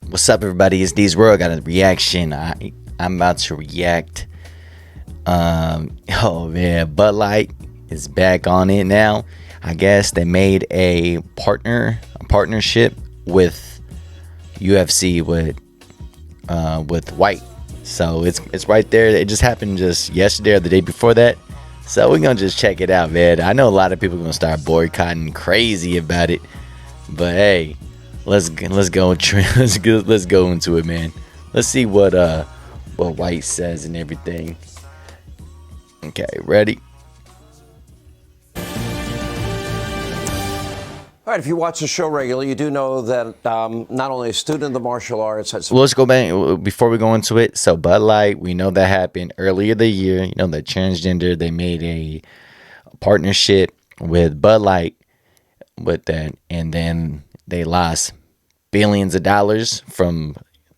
What's up, everybody? It's D's World. Got a reaction. I'm about to react. Oh man, Bud Light is back on it now. I guess they made a partnership with UFC with White. So it's right there. It just happened just yesterday or the day before that. So we're gonna just check it out, man. I know a lot of people are gonna start boycotting crazy about it, but hey, let's go let's go into it, man. Let's see what White says and everything. Okay, ready? All right, if you watch the show regularly, you do know that not only a student of the martial arts... Well, let's go back before we go into it. So Bud Light, we know that happened earlier the year. You know, the transgender, they made a partnership with Bud Light with that. And then they lost billions of dollars from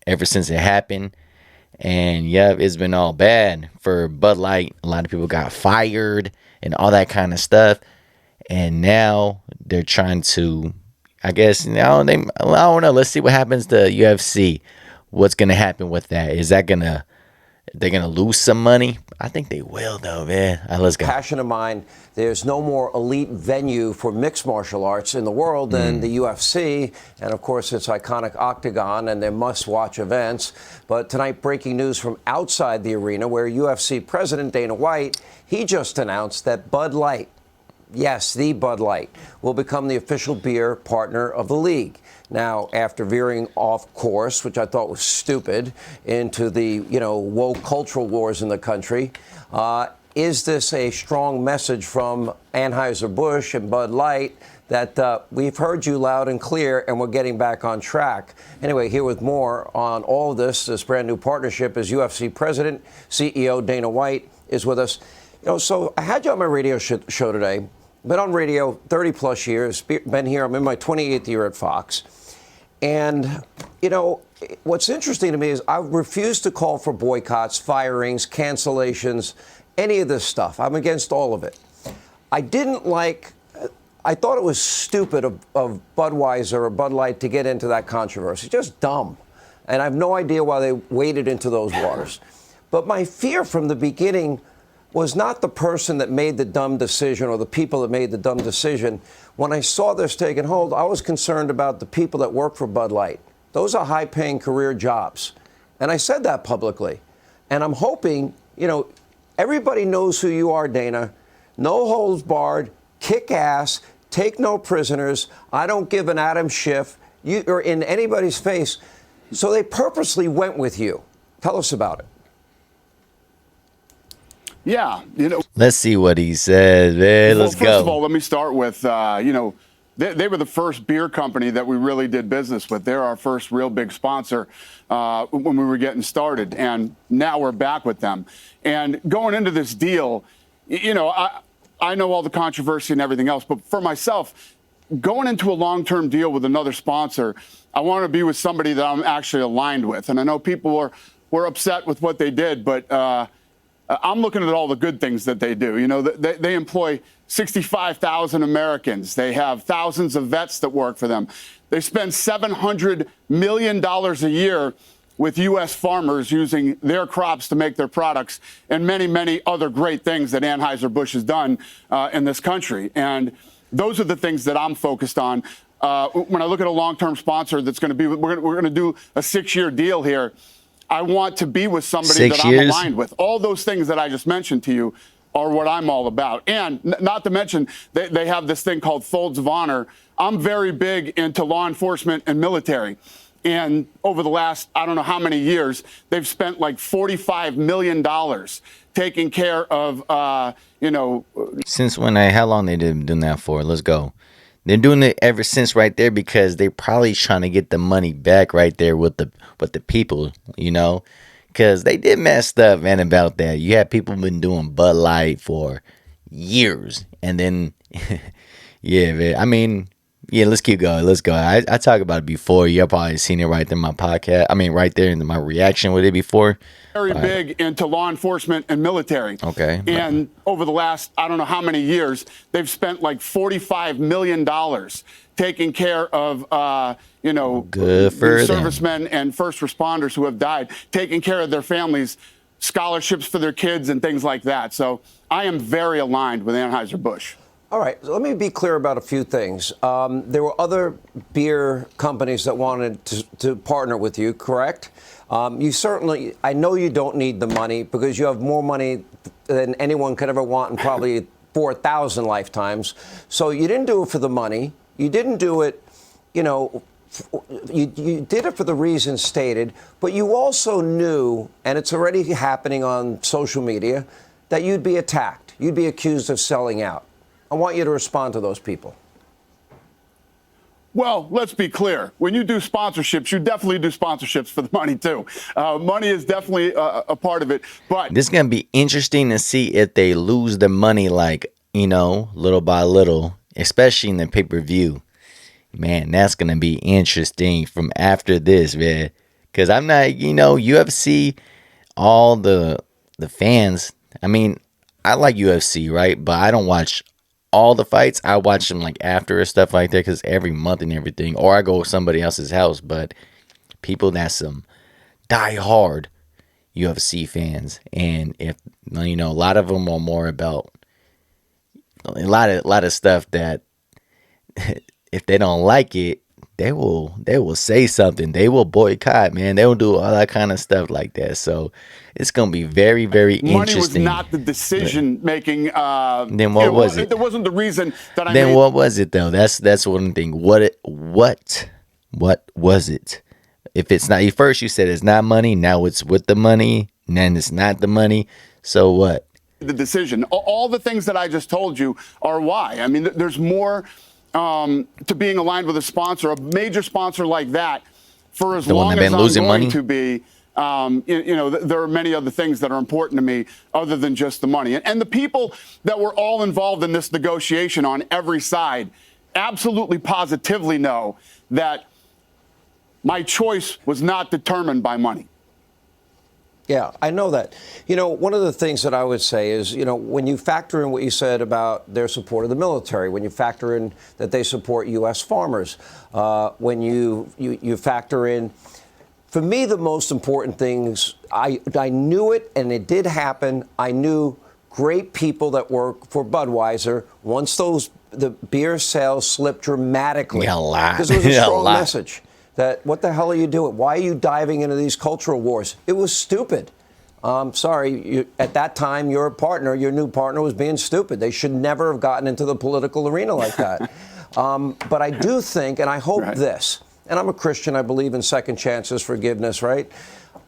ever since it happened. And yeah, it's been all bad for Bud Light. A lot of people got fired and all that kind of stuff. And now they're trying to, I guess, I don't know. Let's see what happens to UFC. What's going to happen with that? Is that they're going to lose some money? I think they will, though, man. All right, let's go. Passion of mine. There's no more elite venue for mixed martial arts in the world than the UFC. And, of course, its iconic Octagon and their must-watch events. But tonight, breaking news from outside the arena where UFC President Dana White, he just announced that Bud Light, yes, the Bud Light, will become the official beer partner of the league. Now, after veering off course, which I thought was stupid, into the, woke cultural wars in the country, is this a strong message from Anheuser-Busch and Bud Light that we've heard you loud and clear and we're getting back on track? Anyway, here with more on all of this brand new partnership is UFC President, CEO Dana White is with us. So I had you on my radio show today. Been on radio 30 plus years, been here, I'm in my 28th year at Fox. And, what's interesting to me is I refuse to call for boycotts, firings, cancellations, any of this stuff. I'm against all of it. I thought it was stupid of Budweiser or Bud Light to get into that controversy. Just dumb. And I have no idea why they waded into those waters. But my fear from the beginning was not the person that made the dumb decision or the people that made the dumb decision. When I saw this taking hold, I was concerned about the people that work for Bud Light. Those are high-paying career jobs. And I said that publicly. And I'm hoping, everybody knows who you are, Dana. No holds barred, kick ass, take no prisoners. I don't give an atom Schiff or in anybody's face. So they purposely went with you. Tell us about it. Yeah, Let's see what he says, man. Let's go. First of all, let me start with, they were the first beer company that we really did business with. They're our first real big sponsor when we were getting started, and now we're back with them. And going into this deal, I know all the controversy and everything else, but for myself, going into a long-term deal with another sponsor, I want to be with somebody that I'm actually aligned with. And I know people were upset with what they did, but I'm looking at all the good things that they do. They employ 65,000 Americans. They have thousands of vets that work for them. They spend $700 million a year with U.S. farmers using their crops to make their products, and many, many other great things that Anheuser-Busch has done in this country. And those are the things that I'm focused on. When I look at a long-term sponsor that's going to be, we're going to do a 6-year deal here. I want to be with somebody that I'm aligned with. All those things that I just mentioned to you are what I'm all about. And not to mention, they have this thing called Folds of Honor. I'm very big into law enforcement and military. And over the last, I don't know how many years, they've spent like $45 million taking care of, Since when? How long they been doing that for? Let's go. They're doing it ever since right there because they're probably trying to get the money back right there with the people, because they did messed up, man, about that. You had people been doing Bud Light for years, and then, yeah, man. I mean, yeah, let's keep going. Let's go. I talked about it before. You've probably seen it right there in my podcast. I mean, right there in my reaction with it before. Very big into law enforcement and military. Okay. And over the last, I don't know how many years, they've spent like $45 million taking care of, Good for them. servicemen and first responders who have died, taking care of their families, scholarships for their kids and things like that. So I am very aligned with Anheuser-Busch. All right, so let me be clear about a few things. There were other beer companies that wanted to partner with you, correct? You certainly, I know you don't need the money because you have more money than anyone could ever want in probably 4,000 lifetimes. So you didn't do it for the money. You didn't do it, you did it for the reasons stated, but you also knew, and it's already happening on social media, that you'd be attacked. You'd be accused of selling out. I want you to respond to those people. Well, let's be clear. When you do sponsorships, you definitely do sponsorships for the money, too. Money is definitely a part of it. But this is going to be interesting to see if they lose the money, like, little by little, especially in the pay-per-view. Man, that's going to be interesting from after this, man. Because I'm not, UFC, all the fans, I mean, I like UFC, right? But I don't watch all the fights. I watch them like after or stuff like that because every month and everything. Or I go to somebody else's house. But people that's some die-hard UFC fans. And if, a lot of them are more about a lot of stuff that if they don't like it, they will say something. They will boycott, man. They will do all that kind of stuff like that. So it's going to be very, very interesting. Money was not the decision-making. Then what was it? That wasn't the reason that I Then made. what was it, though? That's one thing. What was it? If it's not, first you said it's not money. Now it's with the money. And then it's not the money. So what? The decision. All the things that I just told you are why. I mean, there's more to being aligned with a sponsor, a major sponsor like that, for as long as I'm going to be. There are many other things that are important to me other than just the money. And the people that were all involved in this negotiation on every side absolutely positively know that my choice was not determined by money. Yeah, I know that. One of the things that I would say is, when you factor in what you said about their support of the military, when you factor in that they support U.S. farmers, when you factor in, for me, the most important things, I knew it and it did happen. I knew great people that work for Budweiser. Once the beer sales slipped dramatically, because it was a strong message. That what the hell are you doing? Why are you diving into these cultural wars? It was stupid. Sorry, at that time, your new partner was being stupid. They should never have gotten into the political arena like that. But I do think, and I hope this, and I'm a Christian, I believe in second chances, forgiveness, right?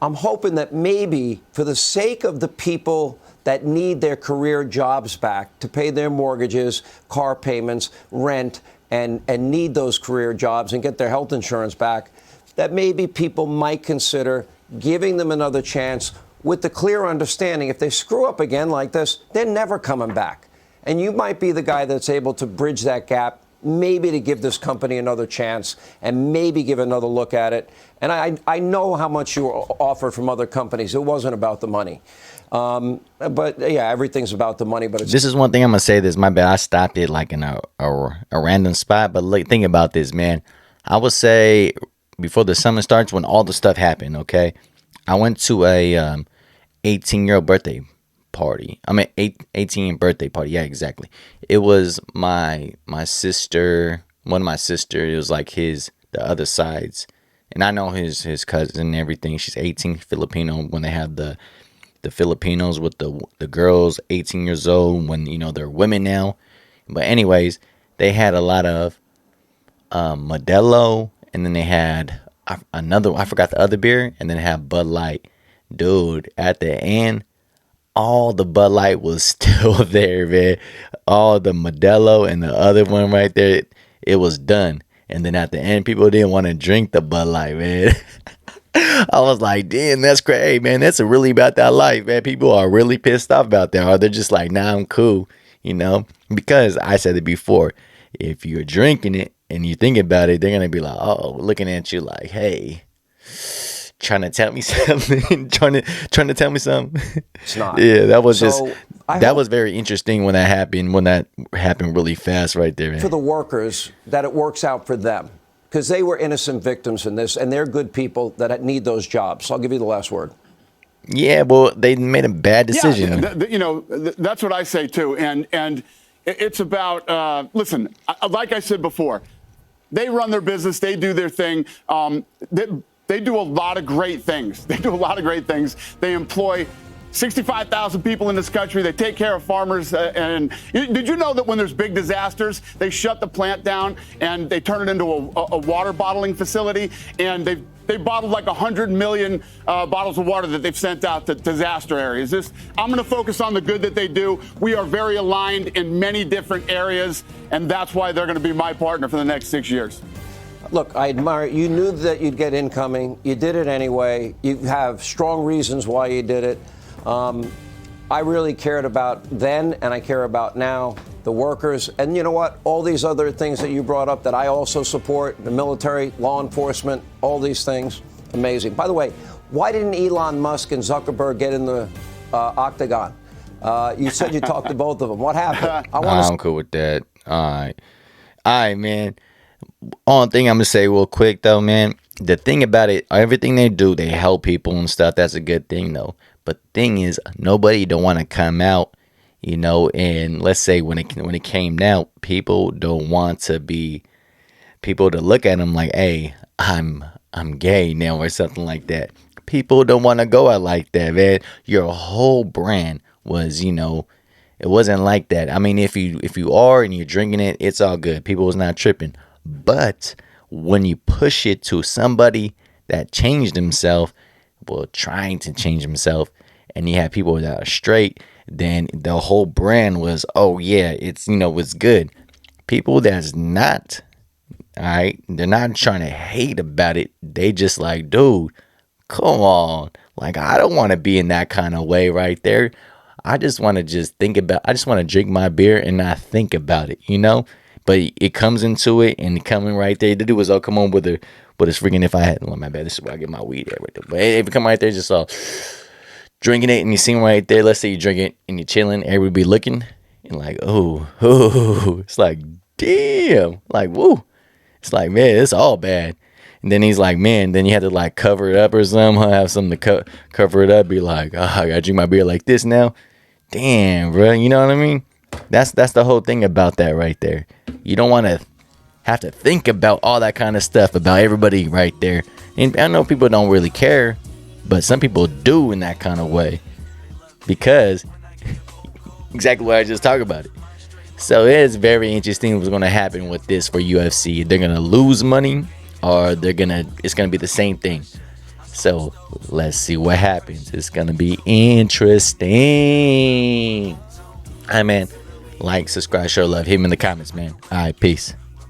I'm hoping that maybe for the sake of the people that need their career jobs back to pay their mortgages, car payments, rent, and need those career jobs and get their health insurance back, that maybe people might consider giving them another chance with the clear understanding if they screw up again like this, they're never coming back. And you might be the guy that's able to bridge that gap, maybe to give this company another chance and maybe give another look at it. And I know how much you were offered from other companies. It wasn't about the money. But yeah, everything's about the money. But this is one thing I'm gonna say. This, my bad. I stopped it like in a random spot. But look, think about this, man. I would say before the summer starts, when all the stuff happened. Okay, I went to a 18-year-old birthday party. 18 birthday party. Yeah, exactly. It was my sister. One of my sisters. It was like the other sides, and I know his cousin and everything. She's 18, Filipino. When they have the Filipinos with the girls 18 years old when they're women now. But anyways, they had a lot of Modelo, and then they had another, I forgot the other beer, and then they had Bud Light. Dude, at the end, all the Bud Light was still there, man. All the Modelo and the other one right there, it was done. And then at the end, people didn't want to drink the Bud Light, man. I was like, damn, that's crazy, man. That's really about that life, man. People are really pissed off about that. Or they're just like, nah, I'm cool, Because I said it before. If you're drinking it and you think about it, they're going to be like, oh, looking at you like, hey, trying to tell me something. trying to tell me something. It's not. Yeah, that was just That was very interesting when that happened. When that happened really fast, right there, man. For the workers, that it works out for them, because they were innocent victims in this, and they're good people that need those jobs. So I'll give you the last word. Yeah, well, they made a bad decision. Yeah, that's what I say too. And it's about listen. Like I said before, they run their business. They do their thing. They do a lot of great things. They employ 65,000 people in this country. They take care of farmers. And did you know that when there's big disasters, they shut the plant down and they turn it into a water bottling facility? And they bottled like 100 million bottles of water that they've sent out to disaster areas. I'm going to focus on the good that they do. We are very aligned in many different areas, and that's why they're going to be my partner for the next 6 years. Look, I admire you. Knew that you'd get incoming. You did it anyway. You have strong reasons why you did it. I really cared about then, and I care about now, the workers. And you know what? All these other things that you brought up that I also support, the military, law enforcement, all these things, amazing. By the way, why didn't Elon Musk and Zuckerberg get in the octagon? You said you talked to both of them. What happened? I'm cool with that. All right, man. Only thing I'm going to say real quick, though, man, the thing about it, everything they do, they help people and stuff. That's a good thing, though. But the thing is, nobody don't want to come out, and let's say when it came out, people don't want to look at them like, hey, I'm gay now or something like that. People don't want to go out like that, man. Your whole brand was, it wasn't like that. I mean, if you are and you're drinking it, it's all good. People was not tripping. But when you push it to somebody that changed himself, trying to change himself, and you have people that are straight, then the whole brand was, oh yeah, it's it's good. People that's not, all right, they're not trying to hate about it. They just like, dude, come on, like I don't want to be in that kind of way right there. I just want to drink my beer and not think about it, But it comes into it, and coming right there, the dude was, come on with his freaking, if I had, my bad, this is where I get my weed at right there. But if it come right there, just all drinking it, and you see him right there, let's say you drink it, and you're chilling, everybody be looking, and like, oh, it's like, damn, like, woo. It's like, man, it's all bad. And then he's like, man, then you have to like cover it up or something, have something to cover it up, be like, oh, I gotta drink my beer like this now. Damn, bro, you know what I mean? That's the whole thing about that right there. You don't want to have to think about all that kind of stuff about everybody right there. And I know people don't really care, but some people do in that kind of way, because exactly what I just talked about it. So it is very interesting what's going to happen with this for UFC. They're going to lose money, or it's going to be the same thing. So let's see what happens. It's going to be interesting. All right, man. Like, subscribe, show love. Hit me in the comments, man. All right, peace.